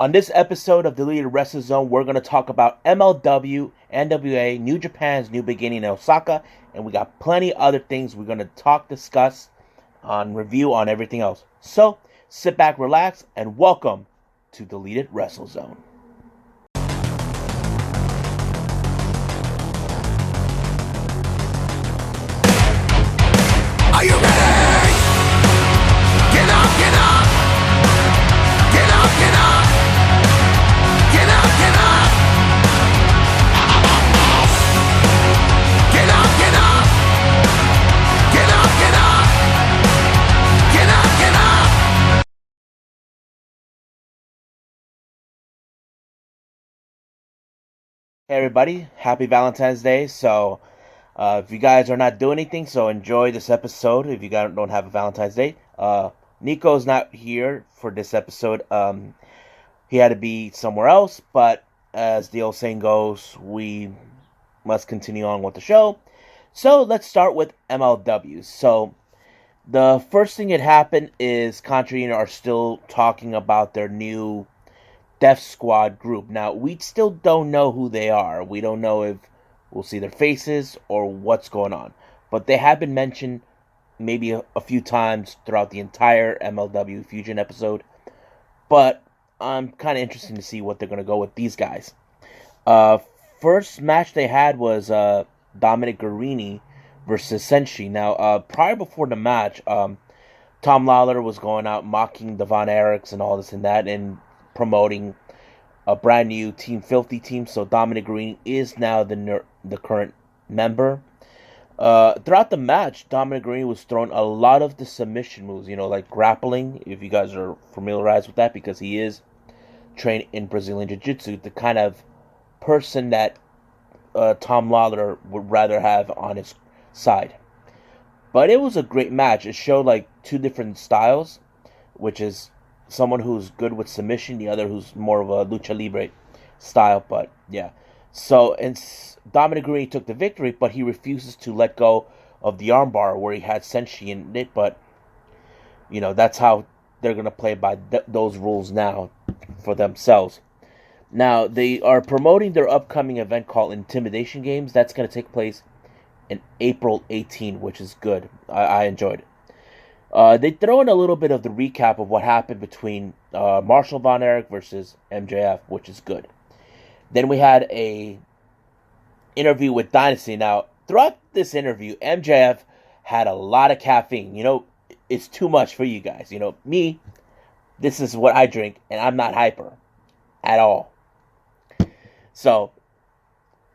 On this episode of Deleted Wrestling Zone, we're going to talk about MLW, NWA, New Japan's New Beginning in Osaka, and we got plenty other things we're going to discuss, review on everything else. So, sit back, relax, and welcome to Deleted Wrestle Zone. Are you ready? Get up, get up! Get up, get up! Get up, get up! Get up, get up! Get up, get up! Get up, get up! Hey everybody, happy Valentine's Day. So, if you guys are not doing anything, so enjoy this episode if you guys don't have a Valentine's Day. Nico's not here for this episode. He had to be somewhere else, but as the old saying goes, we must continue on with the show. So let's start with MLW. So the first thing that happened is Contra are still talking about their new Death Squad group. Now, we still don't know who they are. We don't know if we'll see their faces or what's going on. But they have been mentioned maybe a few times throughout the entire MLW Fusion episode. But I'm kind of interested to see what they're going to go with these guys. First match they had was Dominic Guarini versus Senshi. Now, before the match, Tom Lawler was going out mocking the Von Erichs and all this and that and promoting a brand new Team Filthy team. So Dominic Guarini is now the current member. Throughout the match, Dominic Guarini was throwing a lot of the submission moves, like grappling, if you guys are familiarized with that, because he is trained in Brazilian Jiu-Jitsu, the kind of person that Tom Lawler would rather have on his side. But it was a great match. It showed like two different styles, which is someone who's good with submission, the other who's more of a lucha libre style. But yeah, so and Dominic Guarini took the victory, but he refuses to let go of the armbar where he had Senshi in it. But that's how they're gonna play by those rules now for themselves. Now they are promoting their upcoming event called Intimidation Games. That's gonna take place in April 18, which is good. I enjoyed it. They throw in a little bit of the recap of what happened between Marshall Von Erich versus MJF, which is good. Then we had a interview with Dynasty. Now, throughout this interview, MJF had a lot of caffeine. It's too much for you guys. Me, this is what I drink, and I'm not hyper at all. So,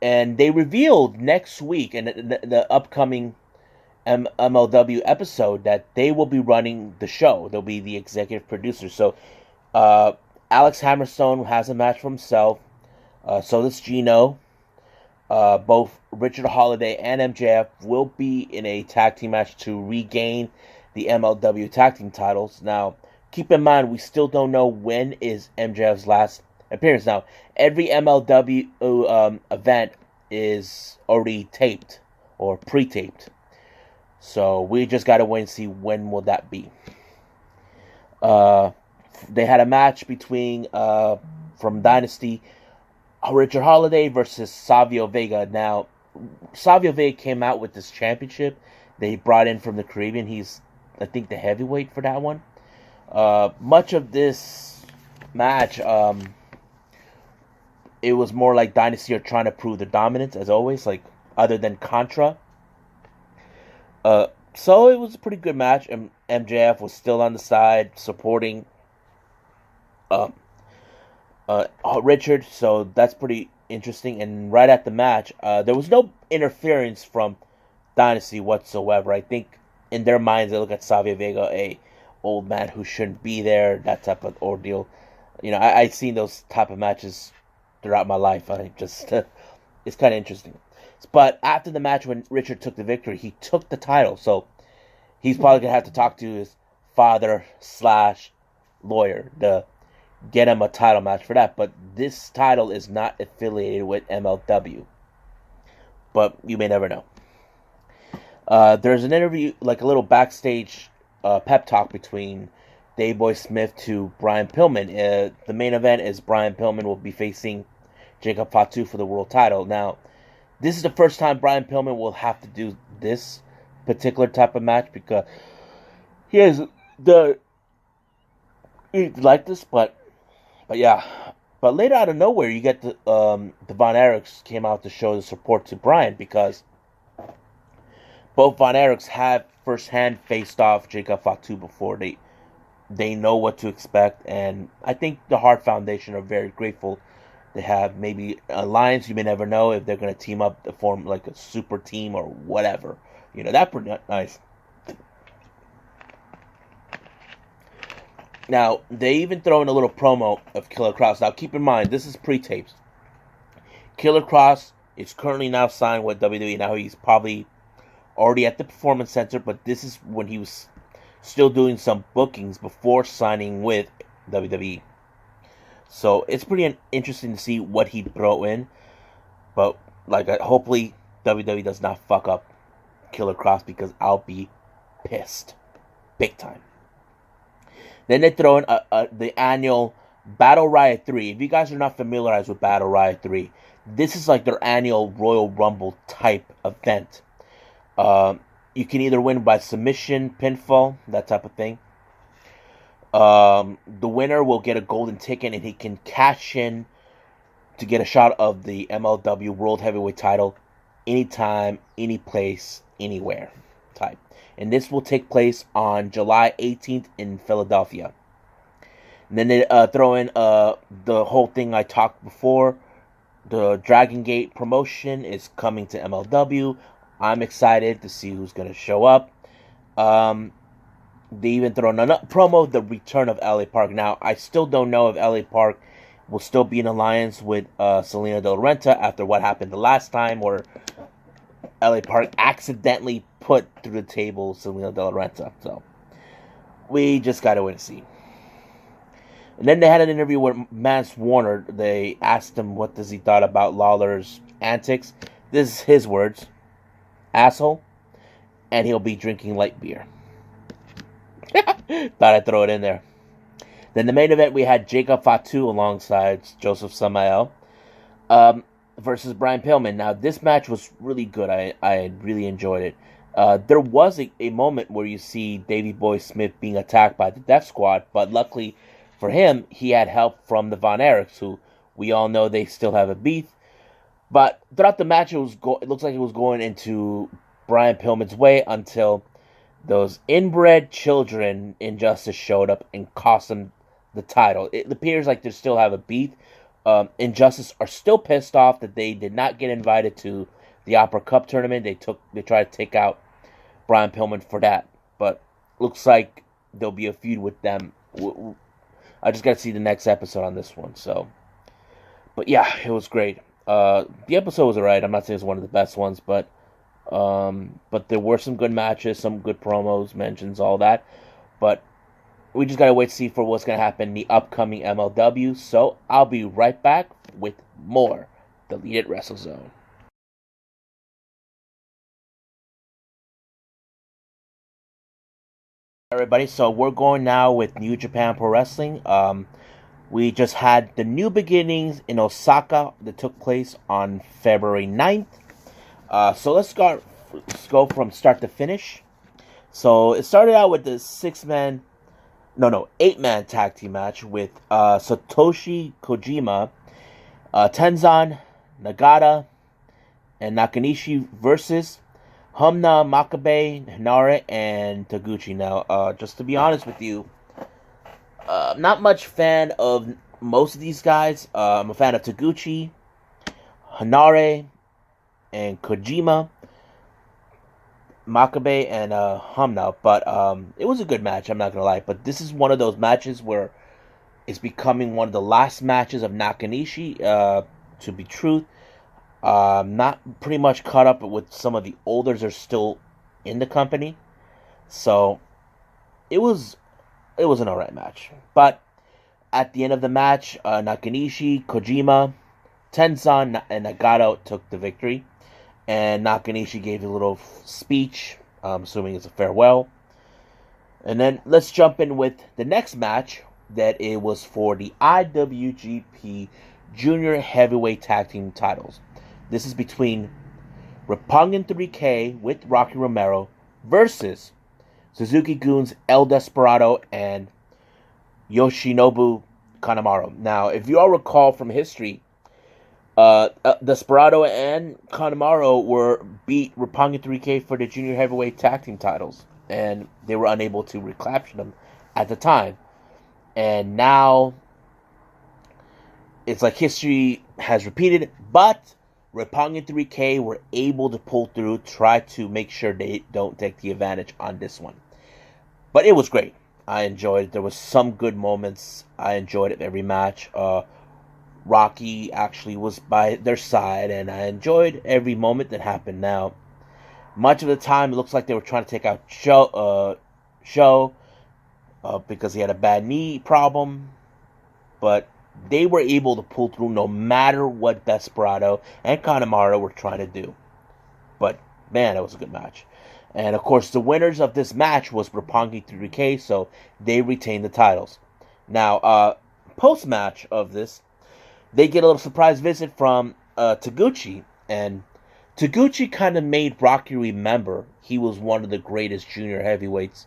and they revealed next week in the upcoming MLW episode that they will be running the show. They'll be the executive producers. So, Alex Hammerstone has a match for himself. So does Gino. Both Richard Holiday and MJF will be in a tag team match to regain the MLW tag team titles. Now, keep in mind, we still don't know when is MJF's last appearance. Now, every MLW event is already taped or pre-taped. So we just got to wait and see when will that be. They had a match between, from Dynasty, Richard Holiday versus Savio Vega. Now, Savio Vega came out with this championship they brought in from the Caribbean. He's, I think, the heavyweight for that one. Much of this match, it was more like Dynasty are trying to prove their dominance, as always, like, other than Contra. So it was a pretty good match, and MJF was still on the side supporting Richard, so that's pretty interesting. And right at the match, there was no interference from Dynasty whatsoever. I think in their minds they look at Savio Vega, a old man who shouldn't be there, that type of ordeal. I've seen those type of matches throughout my life. I just it's kind of interesting. But after the match, when Richard took the victory, he took the title. So he's probably going to have to talk to his father/lawyer to get him a title match for that. But this title is not affiliated with MLW. But you may never know. There's an interview, like a little backstage pep talk between Davey Boy Smith to Brian Pillman. The main event is Brian Pillman will be facing Jacob Fatu for the world title. Now, this is the first time Brian Pillman will have to do this particular type of match because he has like this, but yeah. But later out of nowhere, you get the Von Erichs came out to show the support to Brian because both Von Erichs have firsthand faced off Jacob Fatu before. They know what to expect, and I think the Hart Foundation are very grateful to have maybe an alliance. You may never know if they're going to team up to form like a super team or whatever. That's pretty nice. Now, they even throw in a little promo of Killer Kross. Now, keep in mind, this is pre-taped. Killer Kross is currently now signed with WWE. Now, he's probably already at the Performance Center, but this is when he was still doing some bookings before signing with WWE. So, it's pretty interesting to see what he'd throw in. But, hopefully, WWE does not fuck up Killer Kross because I'll be pissed. Big time. Then they throw in the annual Battle Riot 3. If you guys are not familiarized with Battle Riot 3, this is like their annual Royal Rumble type event. You can either win by submission, pinfall, that type of thing. The winner will get a golden ticket and he can cash in to get a shot of the MLW World Heavyweight title anytime, any place, anywhere type. And this will take place on July 18th in Philadelphia. And then they throw in the whole thing I talked before. The Dragon Gate promotion is coming to MLW. I'm excited to see who's going to show up. They even throw in a promo, the return of LA Park. Now, I still don't know if LA Park will still be in alliance with Selena De La Renta after what happened the last time where LA Park accidentally put through the table Selena De La Renta. So, we just got to wait and see. And then they had an interview with Mance Warner. They asked him what does he thought about Lawler's antics. This is his words. Asshole. And he'll be drinking light beer. Thought I'd throw it in there. Then the main event, we had Jacob Fatu alongside Joseph Samael. Versus Brian Pillman. Now, this match was really good. I really enjoyed it. There was a moment where you see Davey Boy Smith being attacked by the Death Squad, but luckily for him, he had help from the Von Erichs, who we all know they still have a beef. But throughout the match, it looks like it was going into Brian Pillman's way until those inbred children Injustice showed up and cost him the title. It appears like they still have a beef. Injustice are still pissed off that they did not get invited to the Opera Cup tournament. They tried to take out Brian Pillman for that, but looks like there'll be a feud with them. I just got to see the next episode on this one. So, but yeah, it was great. The episode was alright. I'm not saying it's one of the best ones, but there were some good matches, some good promos, mentions, all that. But we just gotta wait to see for what's gonna happen in the upcoming MLW. So I'll be right back with more Deleted WrestleZone. Everybody, so we're going now with New Japan Pro Wrestling. We just had the New Beginnings in Osaka that took place on February 9th. So let's go from start to finish. So it started out with the 8-man tag team match with Satoshi Kojima, Tenzan, Nagata, and Nakanishi versus Humna, Makabe, Hinare, and Taguchi. Now, just to be honest with you, not much fan of most of these guys. I'm a fan of Taguchi, Hinare, and Kojima, Makabe, and Humna. But it was a good match, I'm not going to lie. But this is one of those matches where it's becoming one of the last matches of Nakanishi, to be truth. Not pretty much caught up with some of the olders are still in the company. So it was an alright match. But at the end of the match, Nakanishi, Kojima, Tenzan, and Nagata took the victory. And Nakanishi gave a little speech, I'm assuming it's a farewell. And then let's jump in with the next match. That it was for the IWGP Junior Heavyweight Tag Team titles. This is between Roppongi 3K with Rocky Romero versus Suzuki Gun's El Desperado and Yoshinobu Kanemaru. Now, if you all recall from history, Desperado and Kanemaru were beat Roppongi 3K for the Junior Heavyweight Tag Team titles, and they were unable to recapture them at the time. And now it's like history has repeated, but Roppongi 3K were able to pull through, try to make sure they don't take the advantage on this one. But it was great. I enjoyed it. There was some good moments. I enjoyed it every match. Rocky actually was by their side, and I enjoyed every moment that happened. Now, much of the time, it looks like they were trying to take out Show because he had a bad knee problem, but they were able to pull through no matter what Desperado and Kanemaru were trying to do. But, man, it was a good match. And, of course, the winners of this match was Roppongi 3K, so they retained the titles. Now, post-match of this, they get a little surprise visit from Taguchi, and Taguchi kind of made Rocky remember he was one of the greatest junior heavyweights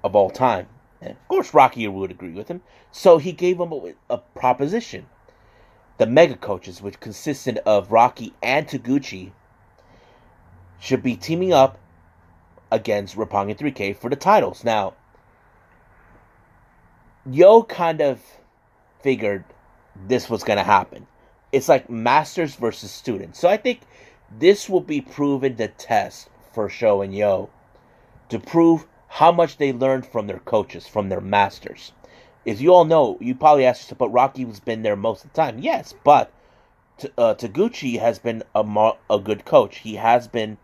of all time. And of course, Rocky would agree with him, so he gave him a proposition. The Mega Coaches, which consisted of Rocky and Taguchi, should be teaming up against Roppongi 3K for the titles. Now, Yo kind of figured this was going to happen. It's like masters versus students. So I think this will be proven the test for Sho and Yo to prove how much they learned from their coaches, from their masters. As you all know, you probably asked yourself, but Rocky's been there most of the time. Yes, but Taguchi has been a good coach. He has been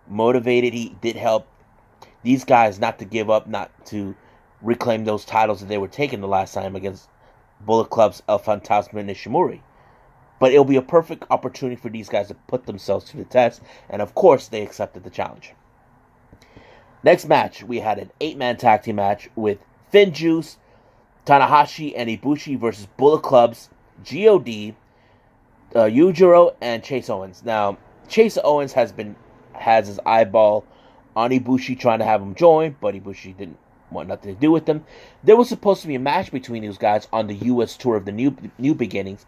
motivated. He did help these guys not to give up, not to reclaim those titles that they were taking the last time against Bullet Club's El Fantasma and Ishimori. But it'll be a perfect opportunity for these guys to put themselves to the test, and of course, they accepted the challenge. Next match, we had an 8-man tag team match with FinJuice, Tanahashi, and Ibushi versus Bullet Club's God, Yujiro, and Chase Owens. Now, Chase Owens has his eyeball on Ibushi trying to have him join, but Ibushi didn't want nothing to do with them. There was supposed to be a match between these guys on the U.S. tour of the New Beginnings,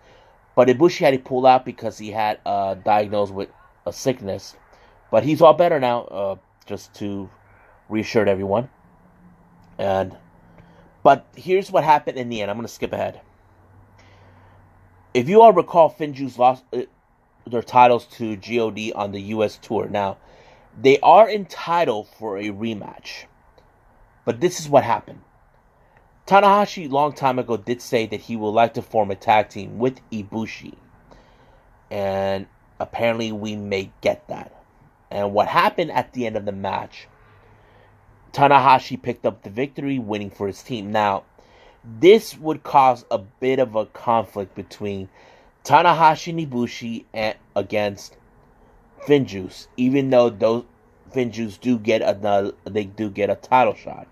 but Ibushi had to pull out because he had diagnosed with a sickness. But he's all better now, just to reassured everyone. But here's what happened in the end. I'm going to skip ahead. If you all recall, FinJuice lost their titles to God on the U.S. tour. Now, they are entitled for a rematch. But this is what happened. Tanahashi, long time ago, did say that he would like to form a tag team with Ibushi. And apparently we may get that. And what happened at the end of the match, Tanahashi picked up the victory, winning for his team. Now, this would cause a bit of a conflict between Tanahashi and Ibushi against FinJuice, even though those FinJuice do get a title shot.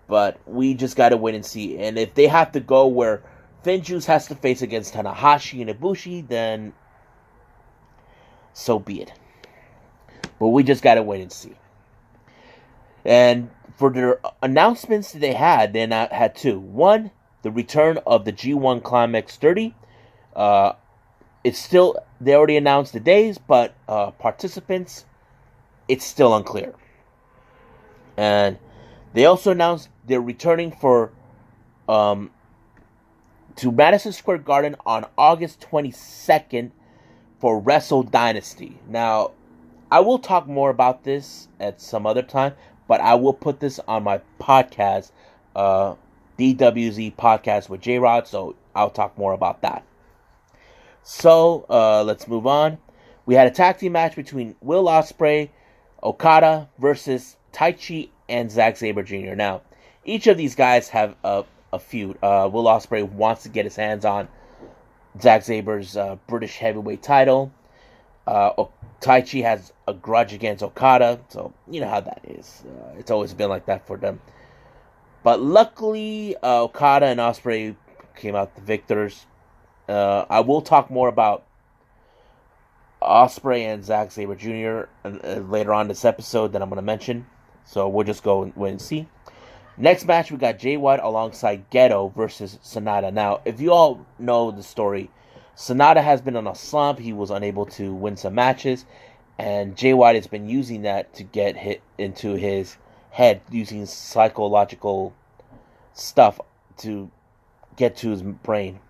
But we just gotta wait and see. And if they have to go where FinJuice has to face against Tanahashi and Ibushi, then so be it. But we just gotta wait and see. And for their announcements that they had two. One, the return of the G1 Climax 30. It's still, they already announced the days, but participants, it's still unclear. And they also announced they're returning to Madison Square Garden on August 22nd for Wrestle Dynasty. Now, I will talk more about this at some other time, but I will put this on my podcast, DWZ Podcast with J-Rod, so I'll talk more about that. So, let's move on. We had a tag team match between Will Ospreay, Okada versus Taichi and Zack Sabre Jr. Now, each of these guys have a feud. Will Ospreay wants to get his hands on Zack Sabre's British heavyweight title. Taichi has a grudge against Okada, so you know how that is. It's always been like that for them. But luckily, Okada and Ospreay came out the victors. I will talk more about Ospreay and Zack Sabre Jr. Later on this episode that I'm going to mention. So we'll just go and wait and see. Next match, we got Jay White alongside Geto versus Sonata. Now, if you all know the story, Sonata has been on a slump. He was unable to win some matches. And Jay White has been using that to get hit into his head, using psychological stuff to get to his brain.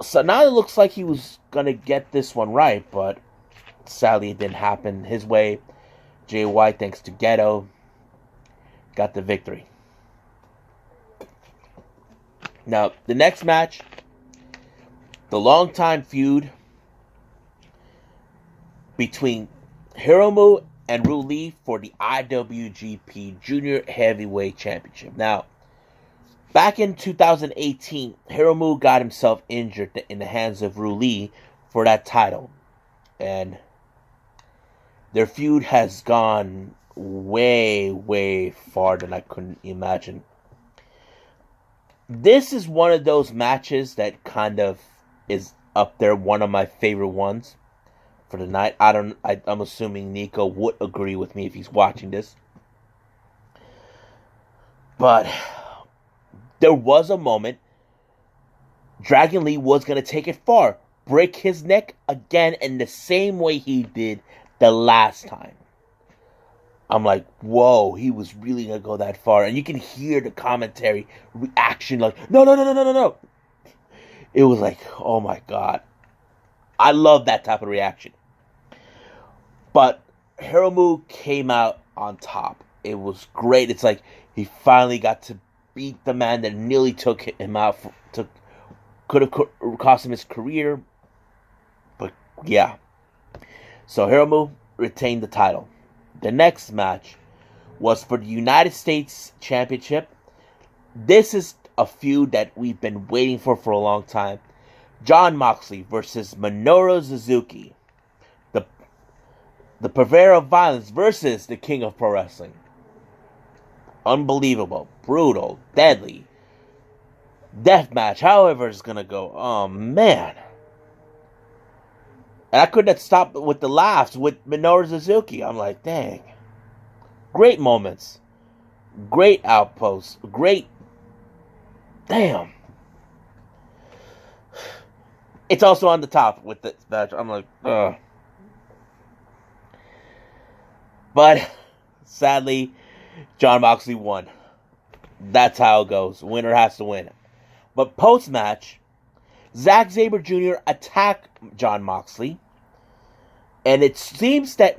Sonata looks like he was going to get this one right, but sadly it didn't happen his way. Jay White, thanks to Geto, got the victory. Now, the next match, the longtime feud between Hiromu and Ryu for the IWGP Junior Heavyweight Championship. Now, back in 2018, Hiromu got himself injured in the hands of Ryu for that title. And their feud has gone way, way far than I couldn't imagine. This is one of those matches that kind of is up there, one of my favorite ones for the night. I'm assuming Nico would agree with me if he's watching this. But there was a moment Dragon Lee was going to take it far. Break his neck again in the same way he did the last time. I'm like, whoa, he was really going to go that far. And you can hear the commentary reaction like, no. It was like, oh my God. I love that type of reaction. But Hiromu came out on top. It was great. It's like he finally got to beat the man that nearly took him out. Could have cost him his career. But yeah. So Hiromu retained the title. The next match was for the United States Championship. This is a feud that we've been waiting for a long time. Jon Moxley versus Minoru Suzuki. The purveyor of violence versus the King of Pro Wrestling. Unbelievable, brutal, deadly. Death match, however it's gonna go. Oh man. And I couldn't stop with the laughs with Minoru Suzuki. I'm like, dang. Great moments. Great outposts. Great. Damn. It's also on the top with this match. I'm like, ugh. But, sadly, Jon Moxley won. That's how it goes. Winner has to win. But post-match, Zack Sabre Jr. attacked Jon Moxley. And it seems that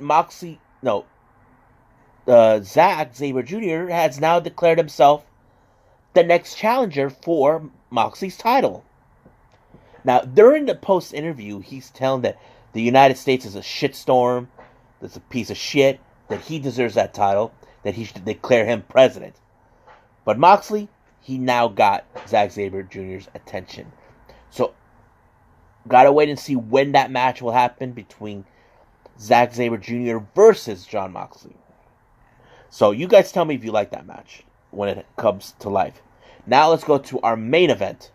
Zack Sabre Jr. has now declared himself the next challenger for Moxley's title. Now, during the post-interview, he's telling that the United States is a shitstorm, that's a piece of shit, that he deserves that title, that he should declare him president. But Moxley, he now got Zack Sabre Jr.'s attention. So, gotta wait and see when that match will happen between Zack Sabre Jr. versus Jon Moxley. So, you guys tell me if you like that match when it comes to life. Now, let's go to our main event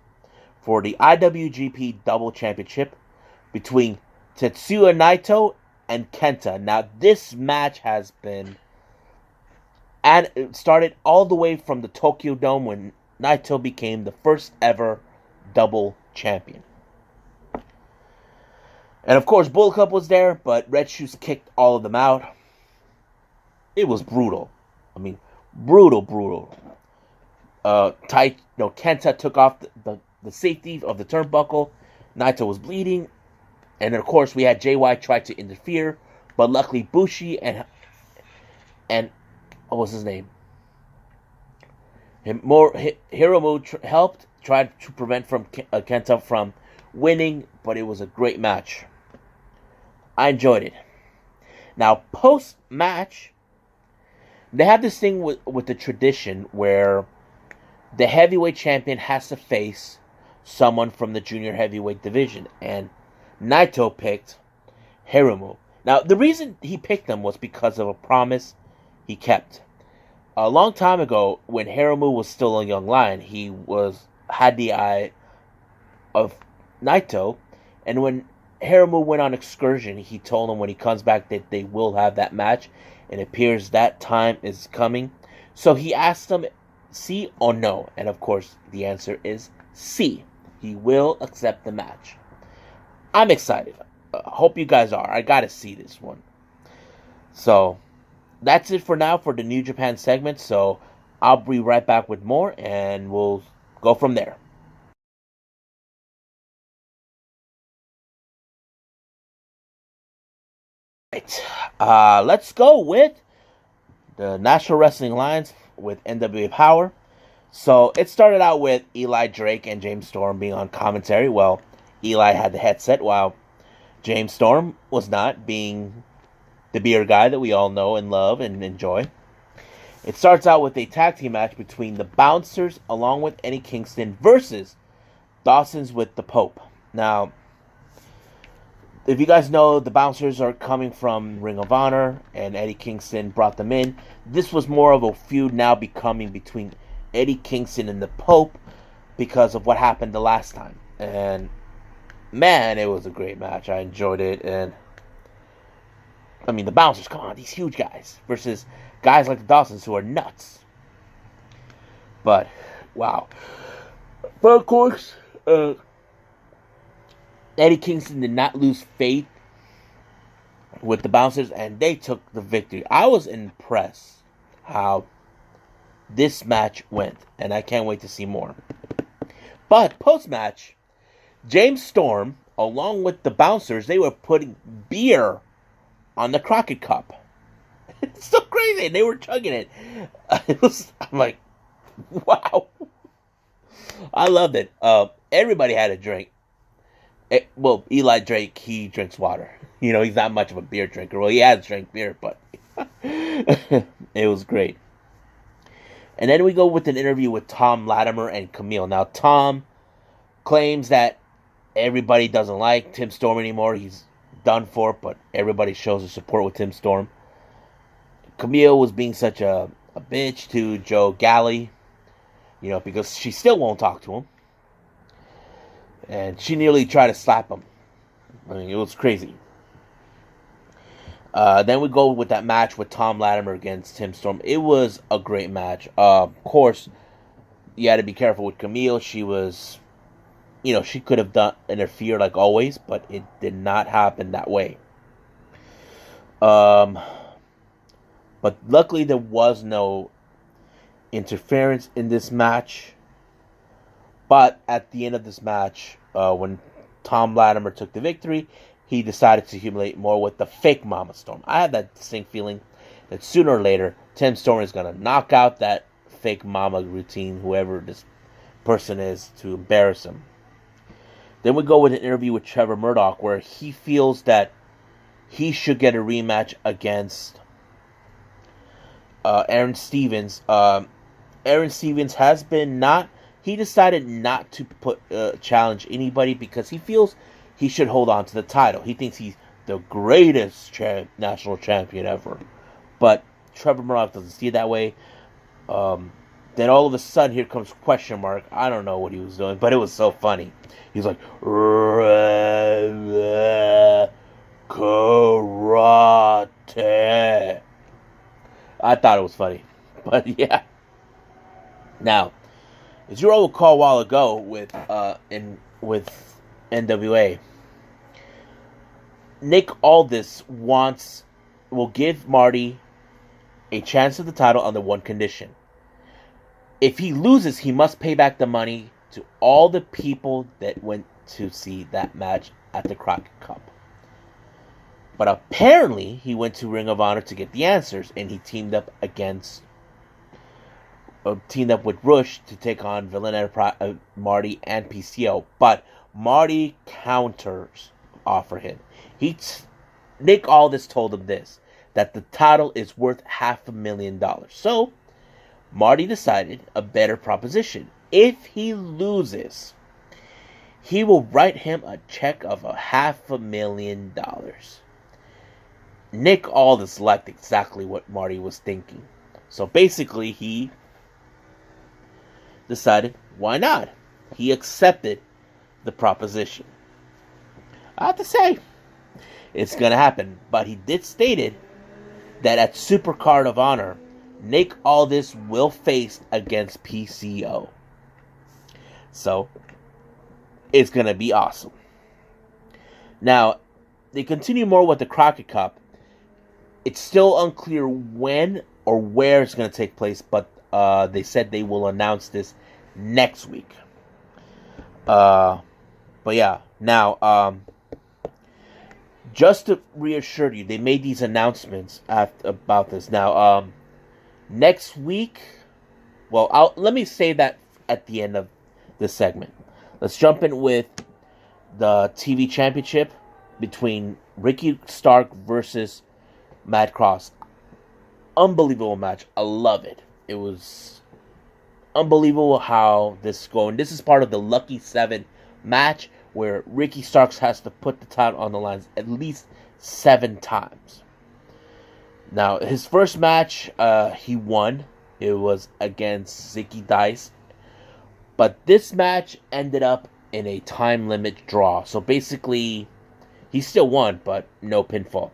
for the IWGP Double Championship between Tetsuya Naito and Kenta. Now, this match has been... And it started all the way from the Tokyo Dome when Naito became the first ever double champion. And of course, Bullet Club was there, but Red Shoes kicked all of them out. It was brutal. I mean, brutal. Kenta took off the safety of the turnbuckle. Naito was bleeding. And then, of course, we had JY try to interfere. But luckily, Bushi and what was his name? Hiromu helped, tried to prevent Kenta from winning, but it was a great match. I enjoyed it. Now, post-match, they have this thing with the tradition where the heavyweight champion has to face someone from the junior heavyweight division, and Naito picked Hiromu. Now, the reason he picked him was because of a promise he kept. A long time ago, when Hiromu was still a young lion, had the eye of Naito, and when Hiromu went on excursion, he told him when he comes back that they will have that match, and it appears that time is coming. So he asked him, "Sí or no?" And of course, the answer is sí. He will accept the match. I'm excited. Hope you guys are. I gotta see this one. So that's it for now for the New Japan segment. So I'll be right back with more, and we'll go from there. Right. Let's go with the National Wrestling Alliance with NWA Power. So it started out with Eli Drake and James Storm being on commentary. Well, Eli had the headset while James Storm was not, being the beer guy that we all know and love and enjoy. It starts out with a tag team match between the Bouncers along with Eddie Kingston versus Dawson's with the Pope. Now, if you guys know, the Bouncers are coming from Ring of Honor, and Eddie Kingston brought them in. This was more of a feud now becoming between Eddie Kingston and the Pope because of what happened the last time. And man, it was a great match. I enjoyed it. And I mean, the Bouncers, come on, these huge guys versus guys like the Dawsons who are nuts. But wow. But of course, Eddie Kingston did not lose faith with the Bouncers, and they took the victory. I was impressed how this match went, and I can't wait to see more. But post-match, James Storm, along with the Bouncers, they were putting beer on the Crockett Cup. It's so crazy. They were chugging it. I'm like, wow. I loved it. Everybody had a drink. Well, Eli Drake, he drinks water. You know, he's not much of a beer drinker. Well, he has drank beer, but it was great. And then we go with an interview with Tom Latimer and Camille. Now, Tom claims that everybody doesn't like Tim Storm anymore. He's done for, but everybody shows their support with Tim Storm. Camille was being such a bitch to Joe Galley, you know, because she still won't talk to him. And she nearly tried to slap him. I mean, it was crazy. Then we go with that match with Tom Latimer against Tim Storm. It was a great match. Of course, you had to be careful with Camille. She was, you know, she could have interfered like always, but it did not happen that way. But luckily there was no interference in this match. But at the end of this match, when Tom Latimer took the victory, he decided to humiliate more with the fake Mama Storm. I had that distinct feeling that sooner or later, Tim Storm is going to knock out that fake Mama routine, whoever this person is, to embarrass him. Then we go with an interview with Trevor Murdoch, where he feels that he should get a rematch against Aaron Stevens. Aaron Stevens has been not... He decided not to challenge anybody because he feels he should hold on to the title. He thinks he's the greatest national champion ever. But Trevor Murdoch doesn't see it that way. Then all of a sudden, here comes question mark. I don't know what he was doing, but it was so funny. He's like, karate. I thought it was funny. But yeah. Now, as you all recall a while ago with NWA, Nick Aldis will give Marty a chance at the title under one condition. If he loses, he must pay back the money to all the people that went to see that match at the Crockett Cup. But apparently, he went to Ring of Honor to get the answers, and he teamed up with Rush to take on Villain Enterprise, Marty, and PCO. But Marty counters offer him. Nick Aldis told him this, that the title is worth $500,000. So, Marty decided a better proposition. If he loses, he will write him a check of $500,000. Nick Aldis liked exactly what Marty was thinking. So basically, he decided, why not? He accepted the proposition. I have to say, it's going to happen. But he did stated that at Supercard of Honor, Nick Aldis will face against PCO. So, it's going to be awesome. Now, they continue more with the Crockett Cup. It's still unclear when or where it's going to take place, but they said they will announce this next week. But yeah, now, just to reassure you, they made these announcements about this. Now, next week, well, let me say that at the end of this segment. Let's jump in with the TV Championship between Ricky Stark versus Matt Cross. Unbelievable match. I love it. It was unbelievable how this is going. This is part of the Lucky 7 match where Ricky Starks has to put the title on the line at least 7 times. Now, his first match, he won. It was against Zicky Dice. But this match ended up in a time limit draw. So basically, he still won, but no pinfall.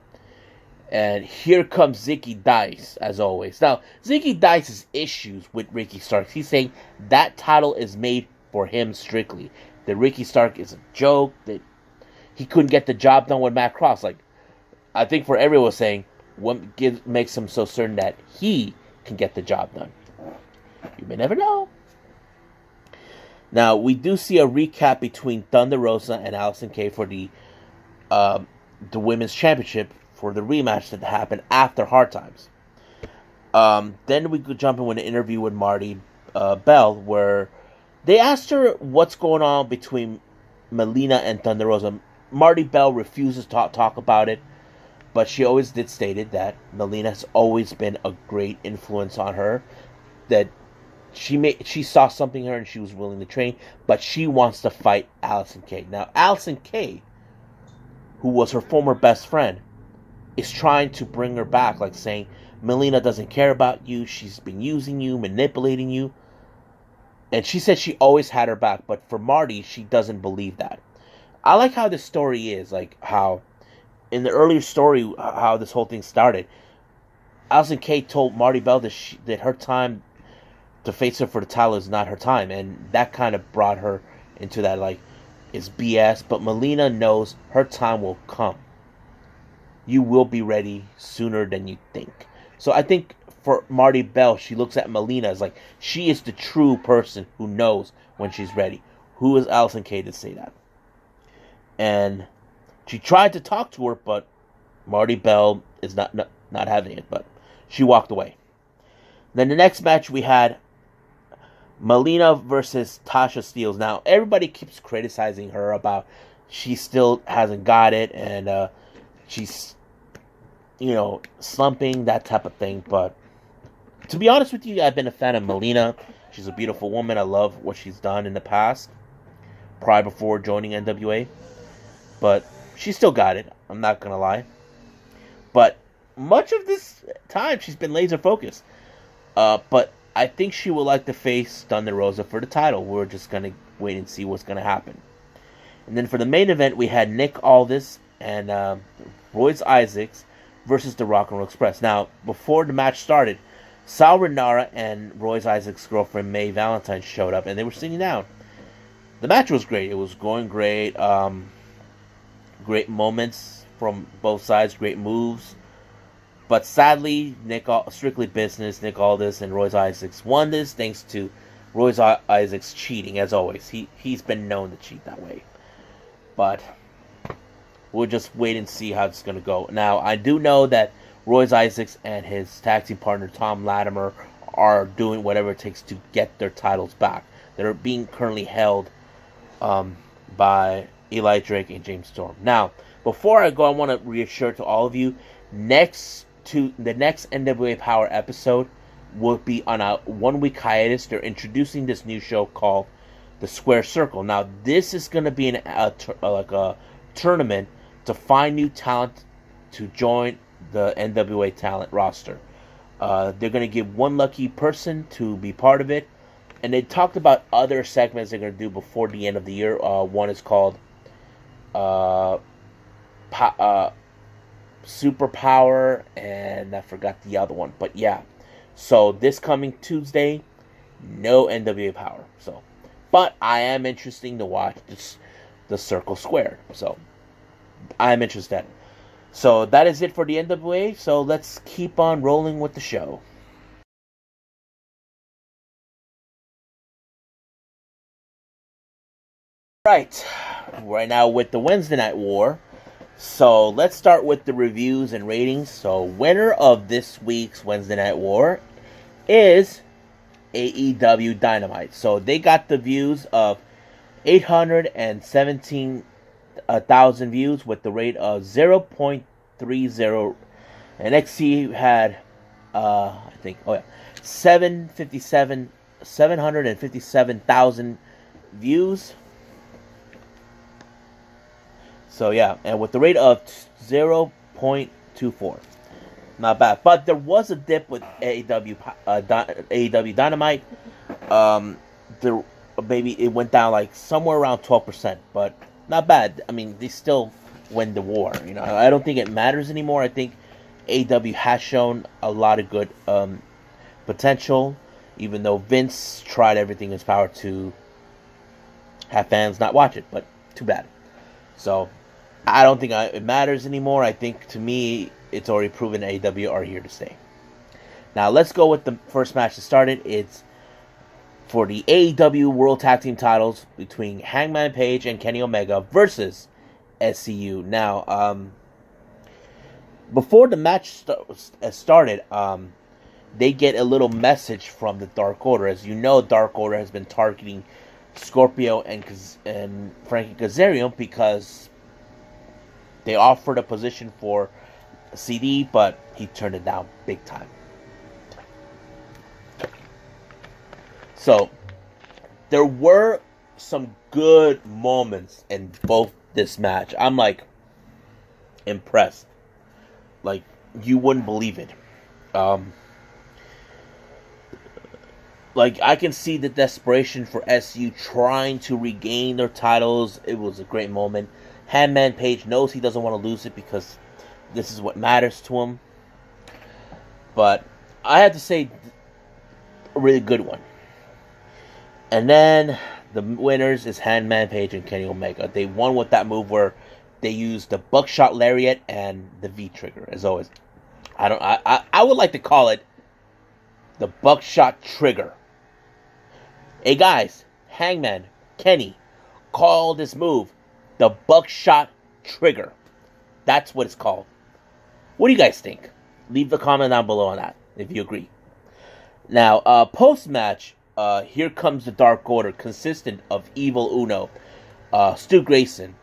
And here comes Zicky Dice, as always. Now, Zicky Dice's issues with Ricky Starks. He's saying that title is made for him strictly. That Ricky Stark is a joke. That he couldn't get the job done with Matt Cross. Like, I think for everyone saying, what makes him so certain that he can get the job done? You may never know. Now, we do see a recap between Thunder Rosa and Allison Kay for the Women's Championship for the rematch that happened after Hard Times. Then we could jump in with an interview with Marty Bell, where they asked her what's going on between Melina and Thunder Rosa. Marty Bell refuses to talk about it, but she always did stated that Melina has always been a great influence on her, that she saw something in her and she was willing to train, but she wants to fight Allison Kay. Now, Allison Kay, who was her former best friend, is trying to bring her back, like saying, Melina doesn't care about you, she's been using you, manipulating you. And she said she always had her back, but for Marty, she doesn't believe that. I like how this story is, like how, in the earlier story, how this whole thing started. Allison Kay told Marty Bell that her time to face her for the title is not her time, and that kind of brought her into that, like, it's BS, but Melina knows her time will come. You will be ready sooner than you think. So I think for Marty Bell, she looks at Melina as like, she is the true person who knows when she's ready. Who is Allison Kay to say that? And she tried to talk to her, but Marty Bell is not having it, but she walked away. Then the next match we had Melina versus Tasha Steelz. Now, everybody keeps criticizing her about she still hasn't got it, and she's, slumping, that type of thing. But to be honest with you, I've been a fan of Melina. She's a beautiful woman. I love what she's done in the past, prior before joining NWA. But she still got it. I'm not going to lie. But much of this time, she's been laser focused. But I think she would like to face Thunder Rosa for the title. We're just going to wait and see what's going to happen. And then for the main event, we had Nick Aldis and Royce Isaacs versus the Rock and Roll Express. Now, before the match started, Sal Renara and Royce Isaacs' girlfriend Mae Valentine showed up, and they were sitting down. The match was great. It was going great. Great moments from both sides. Great moves. But sadly, strictly business, Nick Aldis and Royce Isaacs won this thanks to Royce Isaacs cheating, as always. He's been known to cheat that way. But we'll just wait and see how it's going to go. Now, I do know that Royce Isaacs and his tag team partner, Tom Latimer, are doing whatever it takes to get their titles back. They're being currently held by Eli Drake and James Storm. Now, before I go, I want to reassure to all of you, the next NWA Power episode will be on a 1-week hiatus. They're introducing this new show called The Square Circle. Now, this is going to be a tournament to find new talent to join the NWA talent roster. They're going to give one lucky person to be part of it. And they talked about other segments they're going to do before the end of the year. One is called uh, Superpower, and I forgot the other one. But yeah, so this coming Tuesday, no NWA Power. So, but I am interested to watch the Circle Squared. So I'm interested. So that is it for the NWA. So let's keep on rolling with the show. Right now with the Wednesday Night War. So let's start with the reviews and ratings. So winner of this week's Wednesday Night War is AEW Dynamite. So they got the views of 817,000 views with the rate of 0.30. NXT had, I think, 757,000 views. So yeah, and with the rate of 0.24. Not bad. But there was a dip with AEW Dynamite. Maybe it went down like somewhere around 12%, but not bad. I mean, they still win the war. You know, I don't think it matters anymore. I think AEW has shown a lot of good potential, even though Vince tried everything in his power to have fans not watch it, but too bad. So I don't think it matters anymore. I think, to me, it's already proven AEW are here to stay. Now, let's go with the first match that started. It's for the AEW World Tag Team titles between Hangman Page and Kenny Omega versus SCU. Now, before the match started, they get a little message from the Dark Order. As you know, Dark Order has been targeting Scorpio and Frankie Kazarian because they offered a position for CD, but he turned it down big time. So there were some good moments in both this match. I'm like impressed. Like, you wouldn't believe it. Like, I can see the desperation for SU trying to regain their titles. It was a great moment. Hangman Page knows he doesn't want to lose it because this is what matters to him. But I had to say, a really good one. And then the winners is Hangman Page and Kenny Omega. They won with that move where they used the buckshot lariat and the V trigger, as always. I would like to call it the buckshot trigger. Hey guys, Hangman, Kenny, call this move the buckshot trigger. That's what it's called. What do you guys think? Leave a comment down below on that if you agree. Now, post-match, here comes the Dark Order, consistent of Evil Uno, Stu Grayson,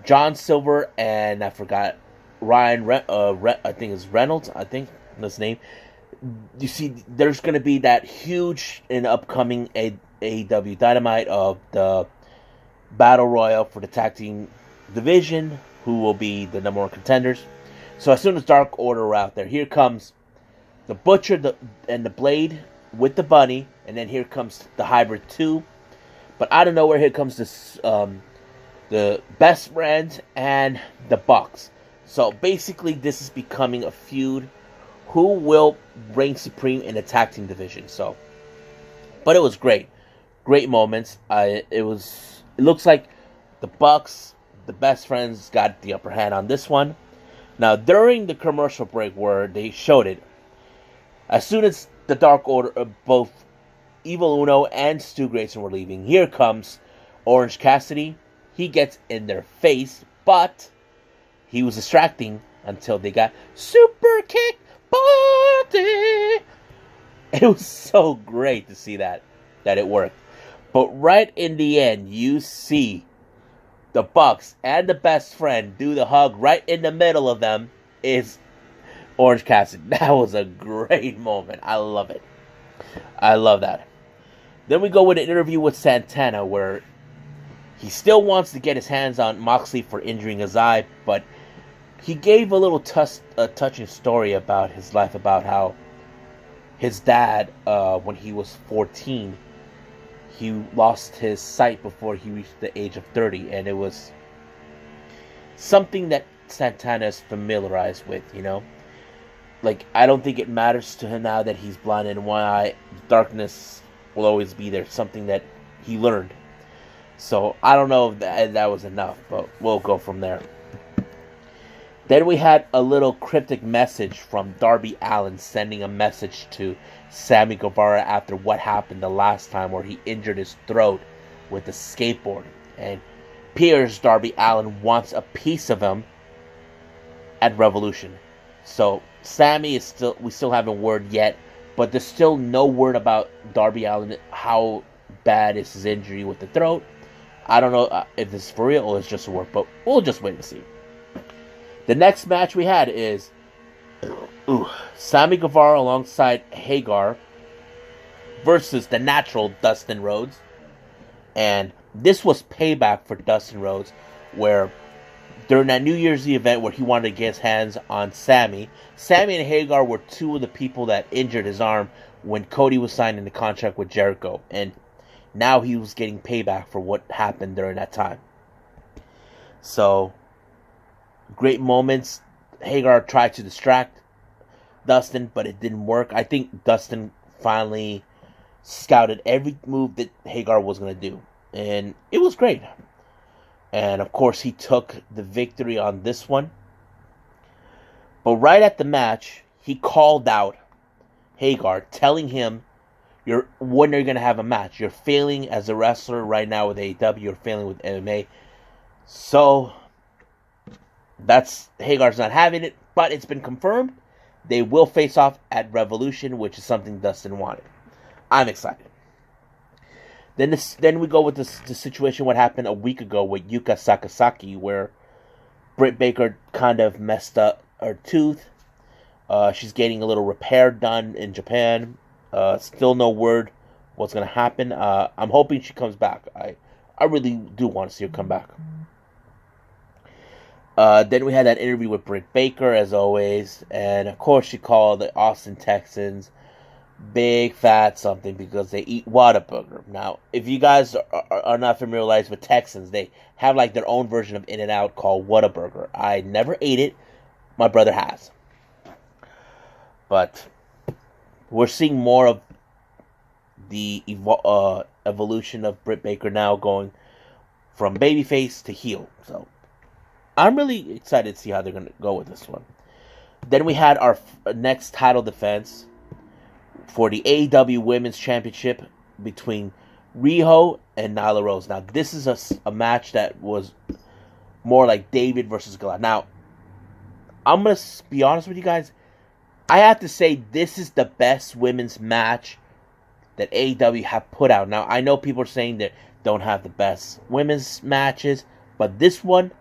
John Silver, and I forgot, Ryan, I think it's Reynolds, I think that's his name. You see, there's going to be that huge and upcoming AEW Dynamite of the Battle Royal for the tag team division, who will be the number one contenders. So as soon as Dark Order are out there, here comes the Butcher and the Blade with the Bunny, and then here comes the Hybrid 2. But out of nowhere, here comes this, the Best Friends and the Bucks. So basically, this is becoming a feud. Who will reign supreme in the tag team division? So, but it was great moments. It looks like the Bucks, the Best Friends, got the upper hand on this one. Now, during the commercial break where they showed it, as soon as the Dark Order, both Evil Uno and Stu Grayson were leaving, here comes Orange Cassidy. He gets in their face, but he was distracting until they got Super Kick Party. It was so great to see that it worked. But right in the end, you see the Bucks and the Best Friend do the hug. Right in the middle of them is Orange Cassidy. That was a great moment. I love it. I love that. Then we go with an interview with Santana where he still wants to get his hands on Moxley for injuring his eye, but he gave a little touching story about his life, about how his dad, when he was 14, he lost his sight before he reached the age of 30, and it was something that Santana is familiarized with, you know? Like, I don't think it matters to him now that he's blind in one eye. Darkness will always be there, something that he learned. So, I don't know if that was enough, but we'll go from there. Then we had a little cryptic message from Darby Allin sending a message to Sammy Guevara after what happened the last time where he injured his throat with a skateboard. And Pierce Darby Allin wants a piece of him at Revolution. So Sammy is we still haven't word yet, but there's still no word about Darby Allin, how bad is his injury with the throat. I don't know if this is for real or it's just a word, but we'll just wait and see. The next match we had is Sammy Guevara alongside Hagar versus the natural Dustin Rhodes. And this was payback for Dustin Rhodes, where during that New Year's Eve event where he wanted to get his hands on Sammy and Hagar were two of the people that injured his arm when Cody was signing the contract with Jericho. And now he was getting payback for what happened during that time. So, great moments. Hagar tried to distract Dustin, but it didn't work. I think Dustin finally scouted every move that Hagar was going to do, and it was great. And of course, he took the victory on this one. But right at the match, he called out Hagar, telling him, when are you going to have a match? You're failing as a wrestler right now with AEW. You're failing with MMA. So, Hagar's not having it, but it's been confirmed. They will face off at Revolution, which is something Dustin wanted. I'm excited. Then we go with the situation what happened a week ago with Yuka Sakazaki, where Britt Baker kind of messed up her tooth. She's getting a little repair done in Japan. Still no word what's going to happen. I'm hoping she comes back. I really do want to see her come back. Then we had that interview with Britt Baker, as always. And, of course, she called the Austin Texans big fat something because they eat Whataburger. Now, if you guys are not familiarized with Texans, they have like their own version of In-N-Out called Whataburger. I never ate it. My brother has. But we're seeing more of the evolution of Britt Baker now, going from babyface to heel. So I'm really excited to see how they're going to go with this one. Then we had our next title defense for the AEW Women's Championship between Riho and Nyla Rose. Now, this is a match that was more like David versus Goliath. Now, I'm going to be honest with you guys. I have to say this is the best women's match that AEW have put out. Now, I know people are saying they don't have the best women's matches, but this one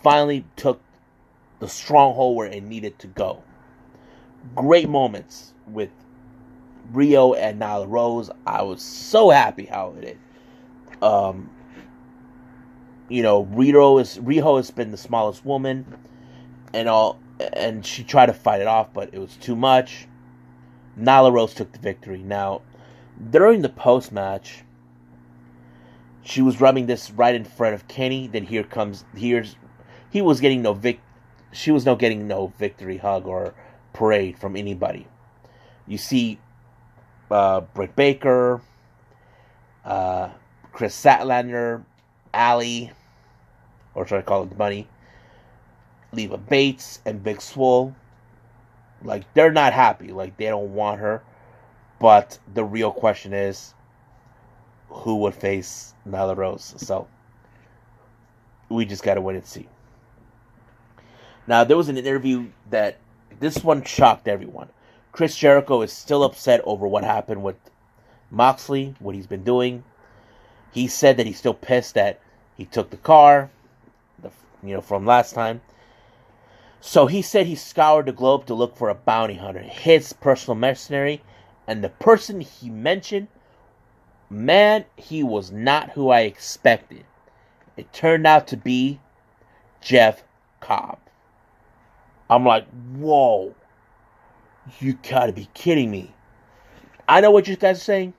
finally took the stronghold where it needed to go. Great moments with Rio and Nyla Rose. I was so happy how it did. Riho has been the smallest woman and all, and she tried to fight it off, but it was too much. Nyla Rose took the victory. Now, during the post match, she was rubbing this right in front of Kenny. Then he was getting she was getting no victory hug or parade from anybody. You see Britt Baker, Chris Statlander, Allie, or should I call it Bunny, Leva Bates, and Big Swole. Like, they're not happy. Like, they don't want her. But the real question is, who would face Nyla Rose? So, we just gotta wait and see. Now, there was an interview that, this one shocked everyone. Chris Jericho is still upset over what happened with Moxley, what he's been doing. He said that he's still pissed that he took the car, from last time. So he said he scoured the globe to look for a bounty hunter, his personal mercenary, and the person he mentioned, man, he was not who I expected. It turned out to be Jeff Cobb. I'm like, whoa. You gotta be kidding me. I know what you guys are saying.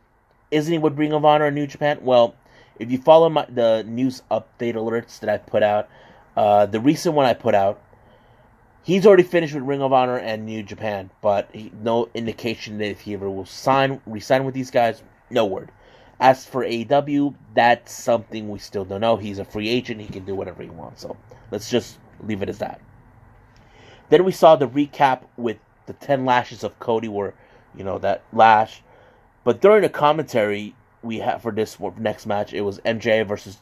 Isn't he with Ring of Honor and New Japan? Well, if you follow the news update alerts that I put out, the recent one I put out, he's already finished with Ring of Honor and New Japan, but no indication that if he ever will resign with these guys, no word. As for AEW, that's something we still don't know. He's a free agent. He can do whatever he wants. So let's just leave it as that. Then we saw the recap with the 10 lashes of Cody where, that lash. But during the commentary we had for this next match, it was MJ versus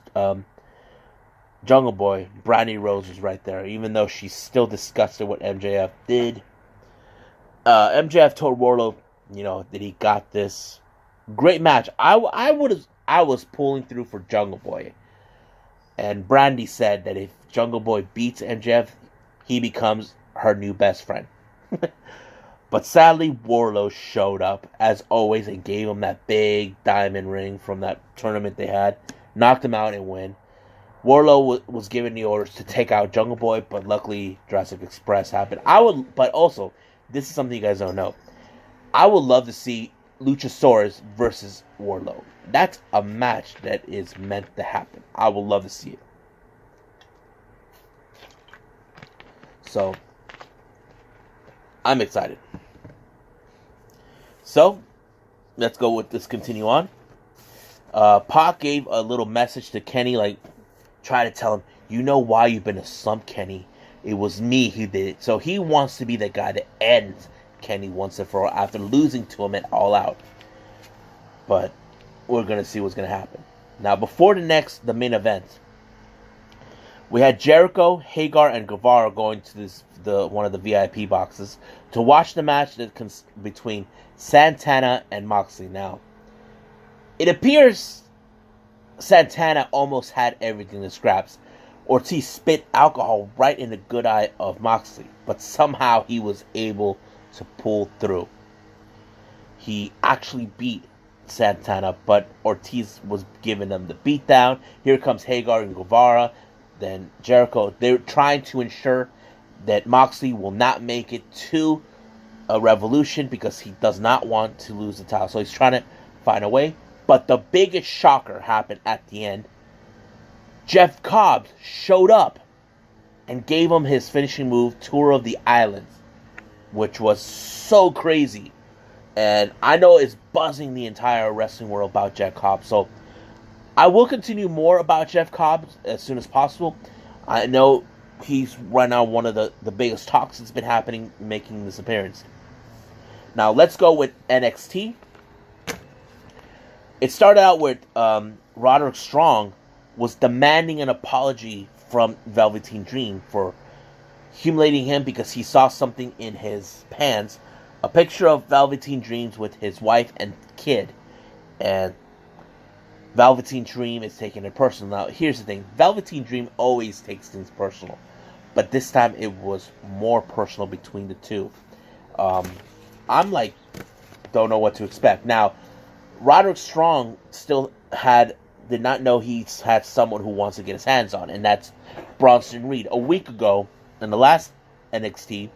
Jungle Boy. Brandy Rose was right there, even though she's still disgusted what MJF did. MJF told Wardlow, that he got this. Great match. I was pulling through for Jungle Boy. And Brandy said that if Jungle Boy beats MJF, he becomes her new best friend. But sadly, Wardlow showed up, as always, and gave him that big diamond ring from that tournament they had. Knocked him out and win. Wardlow was given the orders to take out Jungle Boy, but luckily Jurassic Express happened. But also, this is something you guys don't know. I would love to see Luchasaurus versus Wardlow. That's a match that is meant to happen. I would love to see it. So, I'm excited. So, let's go with this. Continue on. Pac gave a little message to Kenny, try to tell him, you know why you've been a slump, Kenny. It was me who did it. So he wants to be the guy that ends Kenny once and for all after losing to him at All Out. But we're going to see what's going to happen. Now, before the main event, we had Jericho, Hagar, and Guevara going to one of the VIP boxes to watch the match between Santana and Moxley. Now, it appears Santana almost had everything to scraps. Ortiz spit alcohol right in the good eye of Moxley, but somehow he was able to pull through. He actually beat Santana, but Ortiz was giving them the beatdown. Here comes Hagar and Guevara, then Jericho. They're trying to ensure that Moxley will not make it to a Revolution because he does not want to lose the title. So he's trying to find a way. But the biggest shocker happened at the end. Jeff Cobb showed up and gave him his finishing move, Tour of the Islands, which was so crazy. And I know it's buzzing the entire wrestling world about Jeff Cobb. So I will continue more about Jeff Cobb as soon as possible. I know he's right now one of the biggest talks that's been happening, making this appearance. Now let's go with NXT. It started out with Roderick Strong was demanding an apology from Velveteen Dream for humiliating him because he saw something in his pants. A picture of Velveteen Dreams with his wife and kid. And Velveteen Dream is taking it personal. Now, here's the thing. Velveteen Dream always takes things personal. But this time it was more personal between the two. I'm don't know what to expect. Now, Roderick Strong still did not know he's had someone who wants to get his hands on, and that's Bronson Reed. A week ago, in the last NXT,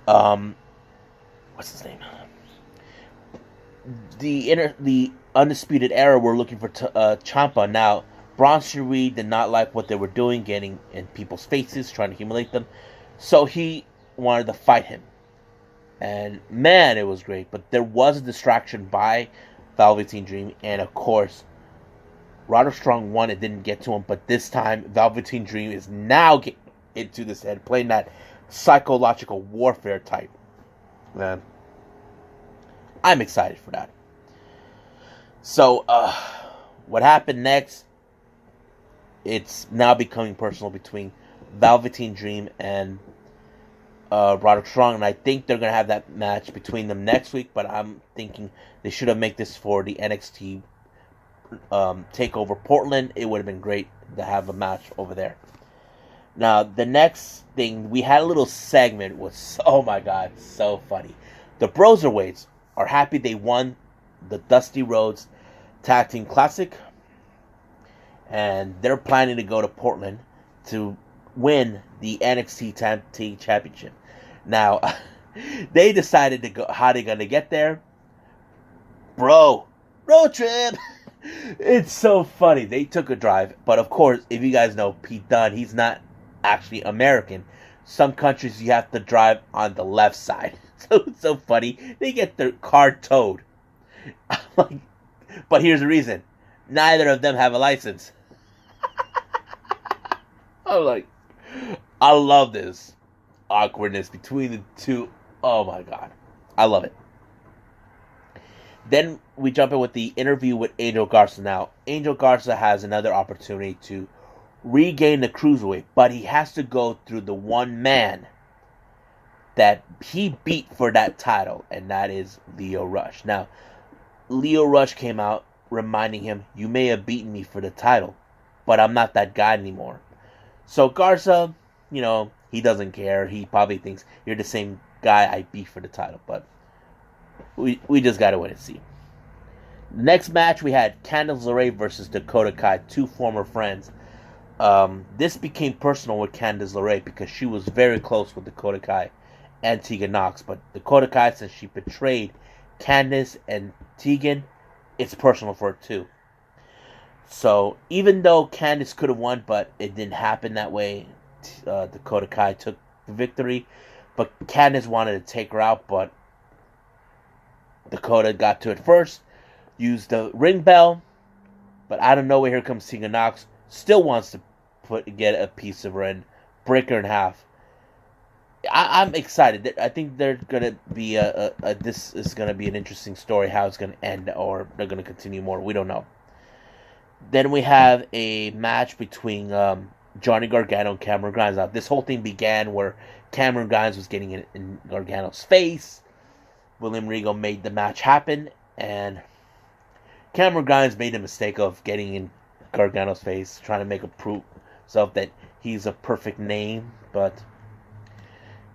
what's his name? The Undisputed Era were looking for Ciampa. Now, Bronson Reed did not like what they were doing, getting in people's faces, trying to humiliate them, so he wanted to fight him. And man, it was great, but there was a distraction by Velveteen Dream, and of course, Roderick Strong won. It didn't get to him, but this time Velveteen Dream is now getting into this head, playing that psychological warfare type. Man, I'm excited for that. So, what happened next? It's now becoming personal between Velveteen Dream and Roderick Strong, and I think they're gonna have that match between them next week. But I'm thinking they should have made this for the NXT Takeover Portland. It would have been great to have a match over there. Now, the next thing, we had a little segment was, oh my god, so funny. The Broserweights are happy they won the Dusty Rhodes Tag Team Classic, and they're planning to go to Portland to win the NXT Tag Team Championship. Now, they decided to go. How they gonna get there? bro, road trip. It's so funny. They took a drive, but of course, if you guys know Pete Dunne, he's not actually American. Some countries you have to drive on the left side. So it's so funny. They get their car towed. Like, but here's the reason: neither of them have a license. I'm like, I love this awkwardness between the two. Oh my god, I love it. Then we jump in with the interview with Angel Garza. Now, Angel Garza has another opportunity to regain the cruiserweight, but he has to go through the one man that he beat for that title, and that is Lio Rush. Now, Lio Rush came out reminding him, you may have beaten me for the title, but I'm not that guy anymore. So Garza, he doesn't care. He probably thinks you're the same guy I beat for the title, but we just gotta wait and see. Next match, we had Candice LeRae versus Dakota Kai, two former friends. This became personal with Candice LeRae because she was very close with Dakota Kai and Tegan Nox. But Dakota Kai, since she betrayed Candice and Tegan, it's personal for her too. So even though Candice could have won, but it didn't happen that way, Dakota Kai took the victory. But Candice wanted to take her out, but Dakota got to it first, used the ring bell, but out of nowhere, here comes Tegan Nox. Still wants to get a piece of her and break her in half. I'm excited. I think they're gonna be this is gonna be an interesting story. How it's gonna end, or they're gonna continue more. We don't know. Then we have a match between Johnny Gargano and Cameron Grimes. Now, this whole thing began where Cameron Grimes was getting in Gargano's face. William Regal made the match happen, and Cameron Grimes made the mistake of getting in Gargano's face, trying to make a proof himself that he's a perfect name, but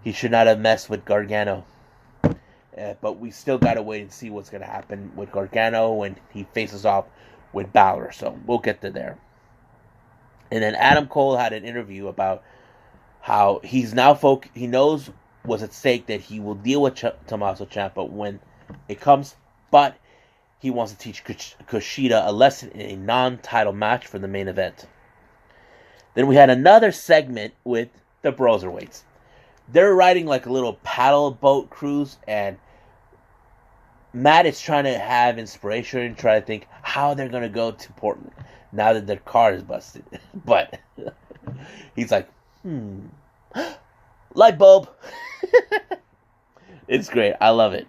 he should not have messed with Gargano. But we still gotta wait and see what's gonna happen with Gargano when he faces off with Balor, so we'll get to there. And then Adam Cole had an interview about how he's now he knows what's at stake, that he will deal with Tommaso Ciampa when it comes, but he wants to teach Kushida a lesson in a non-title match for the main event. Then we had another segment with the Broserweights. They're riding like a little paddle boat cruise, and Matt is trying to have inspiration and try to think how they're going to go to Portland now that their car is busted. But he's like, light bulb. It's great. I love it.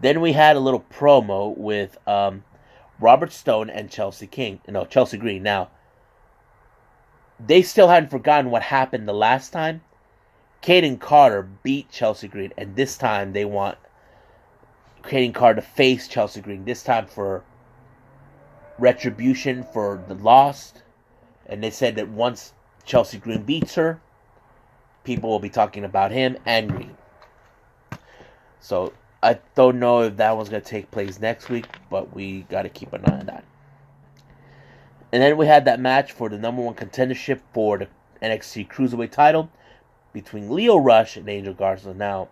Then we had a little promo with Robert Stone and Chelsea Green. Now, they still hadn't forgotten what happened the last time. Kaden Carter beat Chelsea Green, and this time they want Kaden Carter to face Chelsea Green, this time for retribution for the loss. And they said that once Chelsea Green beats her, people will be talking about him and Green. So I don't know if that one's going to take place next week, but we got to keep an eye on that. And then we had that match for the number one contendership for the NXT Cruiserweight title between Lio Rush and Angel Garza. Now,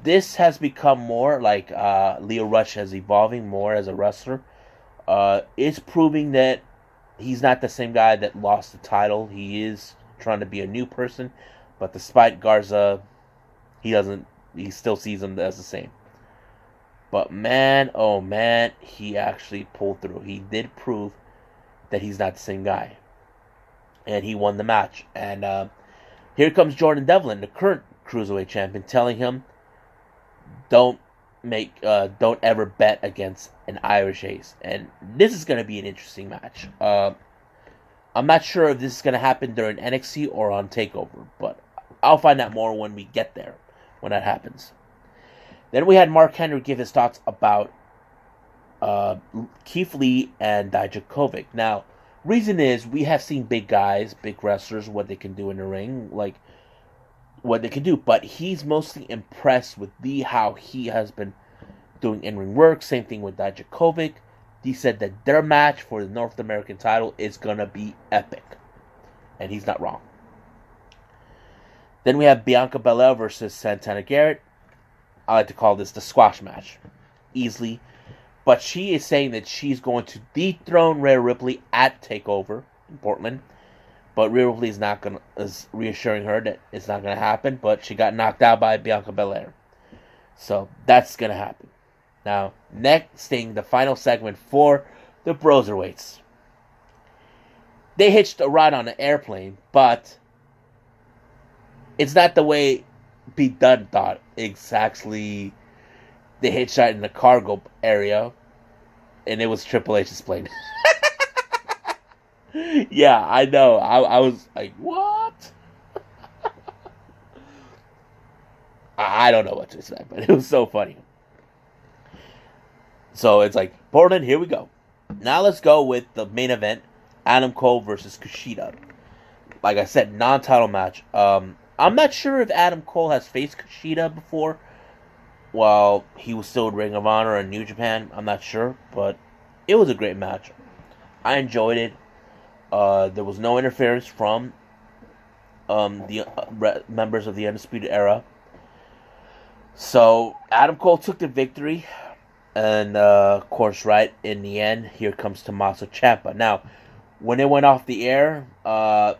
this has become more like Lio Rush is evolving more as a wrestler. It's proving that he's not the same guy that lost the title. He is trying to be a new person, but despite Garza, he still sees him as the same. But man, oh man, he actually pulled through. He did prove that he's not the same guy. And he won the match. And here comes Jordan Devlin, the current Cruiserweight champion, telling him, don't ever bet against an Irish Ace. And this is going to be an interesting match. I'm not sure if this is going to happen during NXT or on TakeOver, but I'll find out more when we get there, when that happens. Then we had Mark Henry give his thoughts about Keith Lee and Dijakovic. Now, reason is we have seen big guys, big wrestlers, what they can do in the ring, like what they can do. But he's mostly impressed with how he has been doing in-ring work. Same thing with Dijakovic. He said that their match for the North American title is going to be epic. And he's not wrong. Then we have Bianca Belair versus Santana Garrett. I like to call this the squash match. easily. But she is saying that she's going to dethrone Rhea Ripley at TakeOver in Portland. But Rhea Ripley is reassuring her that it's not gonna happen. But she got knocked out by Bianca Belair, so that's gonna happen. Now, next thing, the final segment for the Broserweights. They hitched a ride on an airplane, but it's not the way Pete Dunne thought. Exactly, they hitched right in the cargo area, and it was Triple H's plane. Yeah, I know. I was like, what? I don't know what to expect, but it was so funny. So it's like, Portland, here we go. Now let's go with the main event, Adam Cole versus Kushida. Like I said, non-title match. I'm not sure if Adam Cole has faced Kushida before while he was still in Ring of Honor and New Japan. I'm not sure, but it was a great match. I enjoyed it. There was no interference from the members of the Undisputed Era. So Adam Cole took the victory. And, of course, right in the end, here comes Tommaso Ciampa. Now, when it went off the air, Ciampa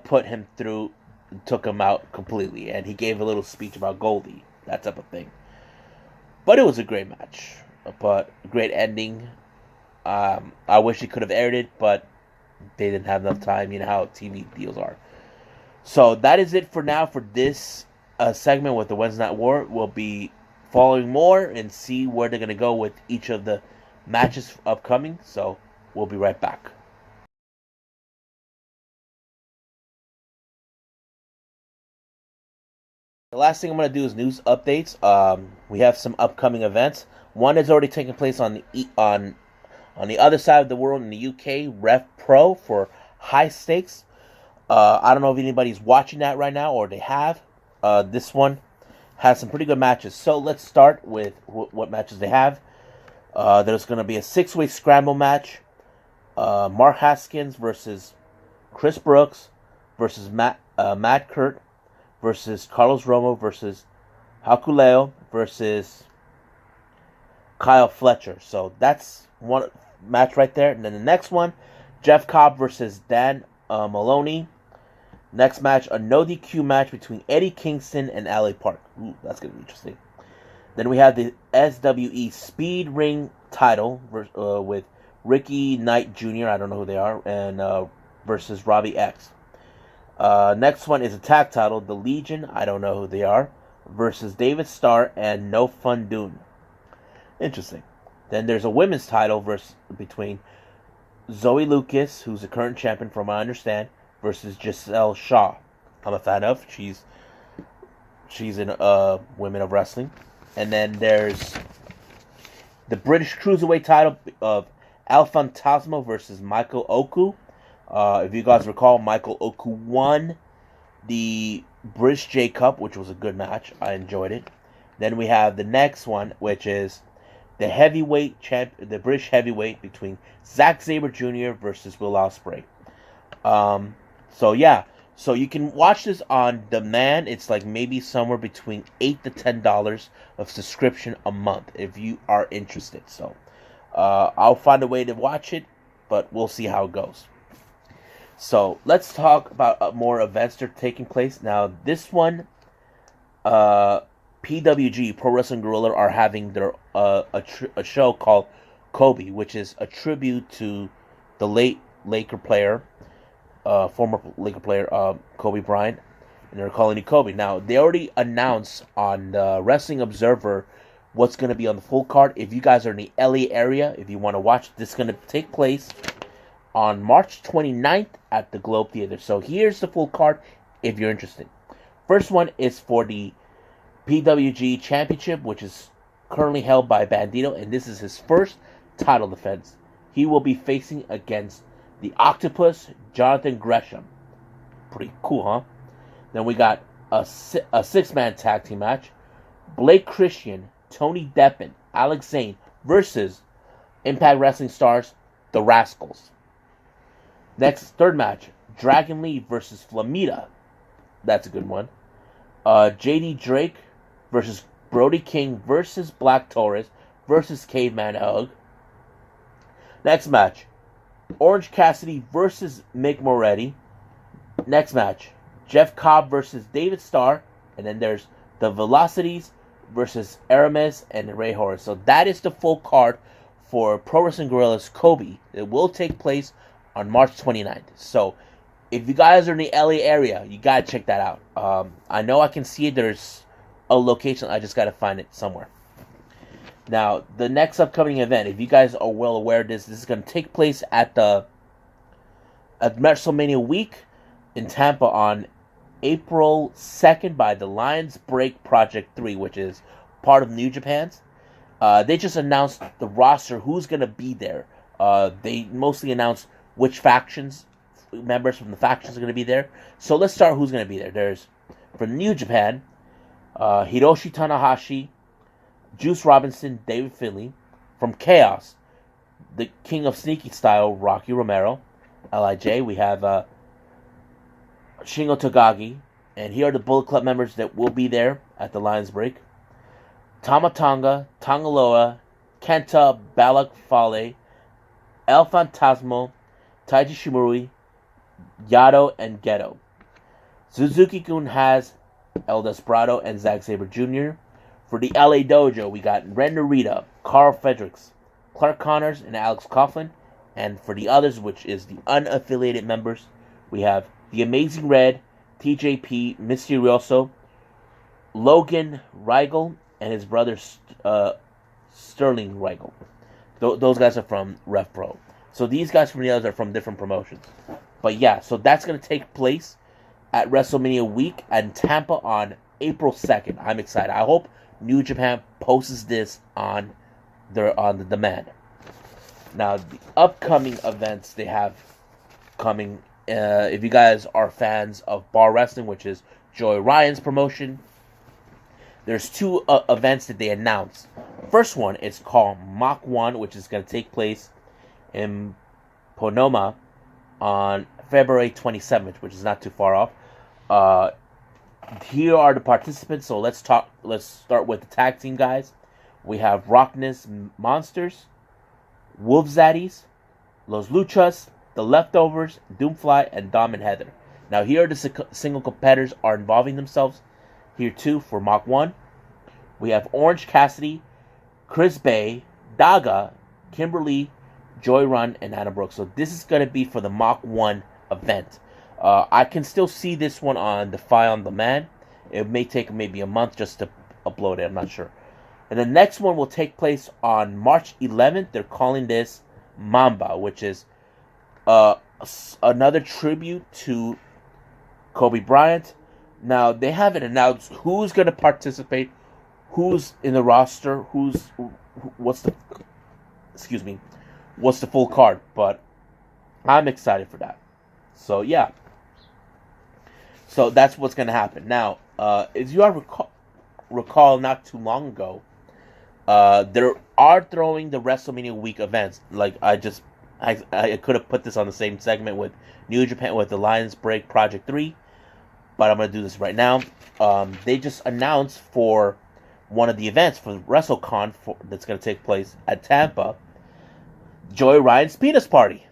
put him through and took him out completely. And he gave a little speech about Goldie, that type of thing. But it was a great match. But great ending. I wish he could have aired it, but they didn't have enough time. You know how TV deals are. So that is it for now for this segment with the Wednesday Night War. We'll be following more and see where they're going to go with each of the matches upcoming. So we'll be right back. The last thing I'm going to do is news updates. We have some upcoming events. One is already taking place on the other side of the world in the UK, Rev Pro for high stakes. I don't know if anybody's watching that right now or they have. This one has some pretty good matches. So let's start with what matches they have. There's going to be a 6-way scramble match. Mark Haskins versus Chris Brooks versus Matt Kurt versus Carlos Romo versus Hakuleo versus Kyle Fletcher. So that's one match right there. And then the next one, Jeff Cobb versus Dan Maloney. Next match, a no DQ match between Eddie Kingston and LA Park. Ooh, that's going to be interesting. Then we have the SWE Speed Ring title with Ricky Knight Jr., I don't know who they are, and versus Robbie X. Next one is a tag title, the Legion, I don't know who they are, versus David Starr and No Fun Dune. Interesting. Then there's a women's title between Zoe Lucas, who's the current champion from what I understand, versus Giselle Shaw. I'm a fan of. She's in Women of Wrestling. And then there's the British Cruiserweight title of El Fantasma versus Michael Oku. If you guys recall, Michael Oku won the British J Cup, which was a good match. I enjoyed it. Then we have the next one, which is the the British heavyweight between Zack Sabre Jr. versus Will Ospreay. So yeah, so you can watch this on demand. It's like maybe somewhere between $8 to $10 of subscription a month if you are interested. So I'll find a way to watch it, but we'll see how it goes. So let's talk about more events that are taking place now. This one, PWG Pro Wrestling Guerrilla are having their a show called Kobe, which is a tribute to the late Laker player. Former Laker player Kobe Bryant, and they're calling it Kobe. Now, they already announced on the Wrestling Observer what's going to be on the full card. If you guys are in the LA area, if you want to watch, this is going to take place on March 29th at the Globe Theater. So here's the full card if you're interested. First one is for the PWG Championship, which is currently held by Bandito, and this is his first title defense. He will be facing against the Octopus, Jonathan Gresham. Pretty cool, huh? Then we got a 6-man tag team match. Blake Christian, Tony Deppen, Alex Zane versus Impact Wrestling stars, The Rascals. Next, third match. Dragon Lee versus Flamita. That's a good one. JD Drake versus Brody King versus Black Taurus versus Caveman Hug. Next match, Orange Cassidy versus Mick Moretti. Next match, Jeff Cobb versus David Starr. And then there's the Velocities versus Aramis and Ray Horace. So that is the full card for Pro Wrestling Guerrillas Kobe. It will take place on March 29th. So if you guys are in the LA area, you gotta check that out. I know I can see it. There's a location. I just gotta find it somewhere. Now, the next upcoming event, if you guys are well aware of this is going to take place at WrestleMania week in Tampa on April 2nd by the Lions Break Project 3, which is part of New Japan's. They just announced the roster, who's going to be there. They mostly announced which members from the factions are going to be there. So let's start who's going to be there. There's, from New Japan, Hiroshi Tanahashi, Juice Robinson, David Finlay. From Chaos, the King of Sneaky Style, Rocky Romero. LIJ, we have Shingo Takagi. And here are the Bullet Club members that will be there at the Lions Break. Tama Tonga, Tangaloa, Kenta, Balak Fale, El Fantasmo, Taiji Shimurui, Yado, and Geto. Suzuki-kun has El Desperado and Zack Sabre Jr. For the LA Dojo, we got Ren Narita, Carl Fredericks, Clark Connors, and Alex Coughlin. And for the others, which is the unaffiliated members, we have The Amazing Red, TJP, Mysterioso, Logan Reigel, and his brother Sterling Reigel. Those guys are from Rev Pro. So these guys from the others are from different promotions. But yeah, so that's going to take place at WrestleMania week in Tampa on April 2nd. I'm excited. I hope New Japan posts this on the demand. Now, the upcoming events they have coming, if you guys are fans of Bar Wrestling, which is Joey Ryan's promotion, there's two events that they announced. First one is called Mach 1, which is going to take place in Ponoma on February 27th, which is not too far off. Here are the participants. So let's start with the tag team guys. We have Rockness Monsters, Wolf Zaddies, Los Luchas, The Leftovers, Doomfly, and Dom and Heather. Now here are the single competitors are involving themselves here too for Mach 1. We have Orange Cassidy, Chris Bay, Daga, Kimberly, Joy Run, and Anna Brooks. So this is going to be for the Mach 1 event. I can still see this one on the File on Demand. It may take maybe a month just to upload it. I'm not sure. And the next one will take place on March 11th. They're calling this Mamba, which is another tribute to Kobe Bryant. Now, they haven't announced who's going to participate, who's in the roster, what's the full card. But I'm excited for that. So, yeah. So, that's what's going to happen. Now, as you recall not too long ago, they are throwing the WrestleMania week events. Like, I could have put this on the same segment with New Japan, with the Lions Break Project 3. But I'm going to do this right now. They just announced for one of the events for WrestleCon that's going to take place at Tampa, Joey Ryan's Penis Party.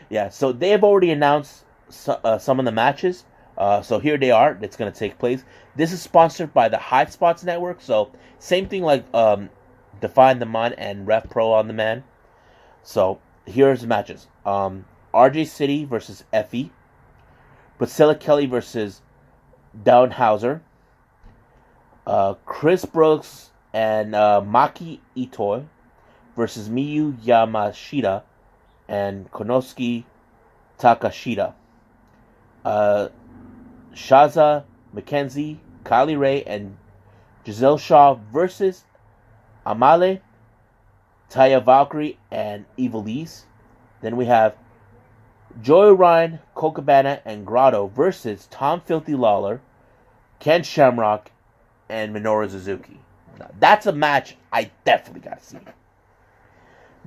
Yeah, so they have already announced some of the matches. So here they are. It's going to take place. This is sponsored by the Hot Spots Network. So same thing like Define the Mon and Rev Pro on Demand. So here's the matches. RJ City versus Effie. Priscilla Kelly versus Downhauser. Chris Brooks and Maki Itoh versus Miyu Yamashita and Konosuke Takashita. Shaza McKenzie, Kylie Ray, and Giselle Shaw versus Amale, Taya Valkyrie, and Evilise. Then we have Joey Ryan, Colt Cabana, and Grotto versus Tom Filthy Lawler, Ken Shamrock, and Minoru Suzuki. Now, that's a match I definitely got to see.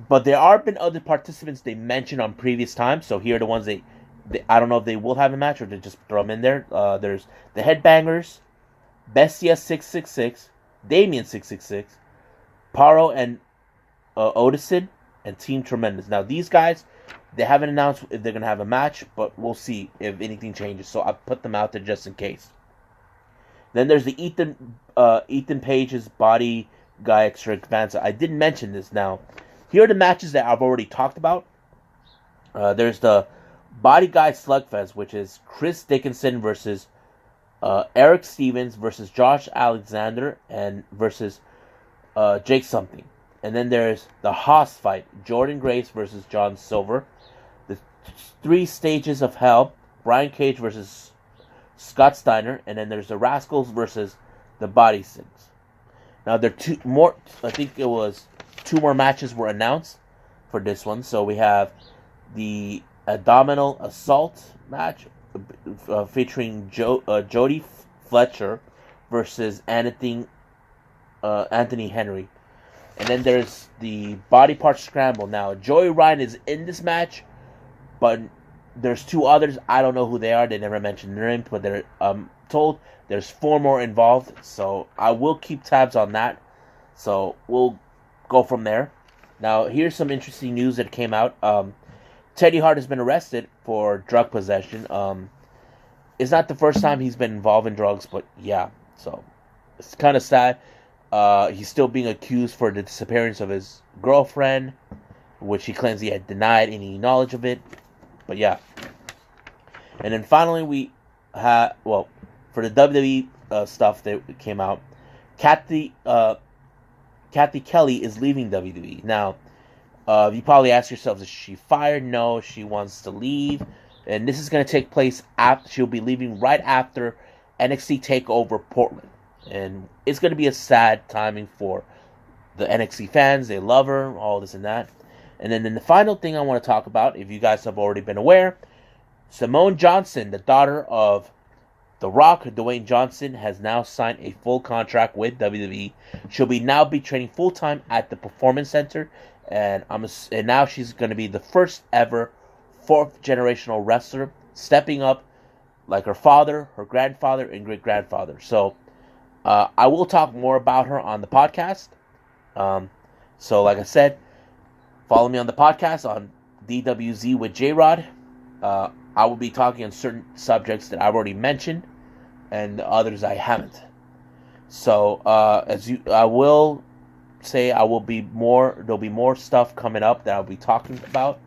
But there are been other participants they mentioned on previous times. So here are the ones I don't know if they will have a match or they just throw them in there. There's the Headbangers, Bestia 666, Damien 666, Paro and Odison, and Team Tremendous. Now these guys, they haven't announced if they're gonna have a match, but we'll see if anything changes. So I put them out there just in case. Then there's the Ethan Page's Body Guy Extravaganza. I didn't mention this. Now, here are the matches that I've already talked about. There's the Body Guy Slugfest, which is Chris Dickinson versus Eric Stevens versus Josh Alexander and versus Jake something. And then there's the Haas fight, Jordan Grace versus John Silver. The 3 Stages of Hell, Brian Cage versus Scott Steiner. And then there's the Rascals versus the Body Sings. Now there are 2 more, I think it was 2 more matches were announced for this one. So we have the Abdominal Assault match featuring Jody Fletcher versus Anthony Henry. And then there's the Body Part Scramble. Now, Joey Ryan is in this match, but there's 2 others. I don't know who they are. They never mentioned their names, but they're told there's 4 more involved. So I will keep tabs on that. So we'll go from there. Now, here's some interesting news that came out. Teddy Hart has been arrested for drug possession. It's not the first time he's been involved in drugs, but yeah. So it's kind of sad. He's still being accused for the disappearance of his girlfriend, which he claims he had denied any knowledge of it. But yeah. And then finally we had, well, for the WWE stuff that came out, Kathy Kelly is leaving WWE. Now, you probably ask yourselves, is she fired? No, she wants to leave. And this is going to take place after, she'll be leaving right after NXT TakeOver Portland. And it's going to be a sad timing for the NXT fans. They love her, all this and that. And then the final thing I want to talk about, if you guys have already been aware, Simone Johnson, the daughter of The Rock, Dwayne Johnson, has now signed a full contract with WWE. She'll now be training full-time at the Performance Center. And now she's going to be the first ever 4th generational wrestler, stepping up like her father, her grandfather, and great-grandfather. So, I will talk more about her on the podcast. So, like I said, follow me on the podcast on DWZ with J-Rod. I will be talking on certain subjects that I've already mentioned, and the others I haven't. So, I will say there'll be more stuff coming up that I'll be talking about.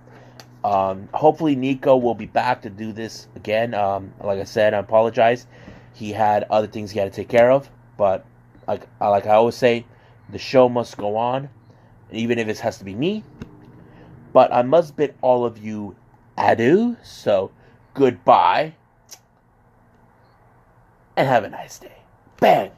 Hopefully Nico will be back to do this again. Like I said, I apologize. He had other things he had to take care of. But like I always say, the show must go on, even if it has to be me. But I must bid all of you adieu. So goodbye, and have a nice day. Bang.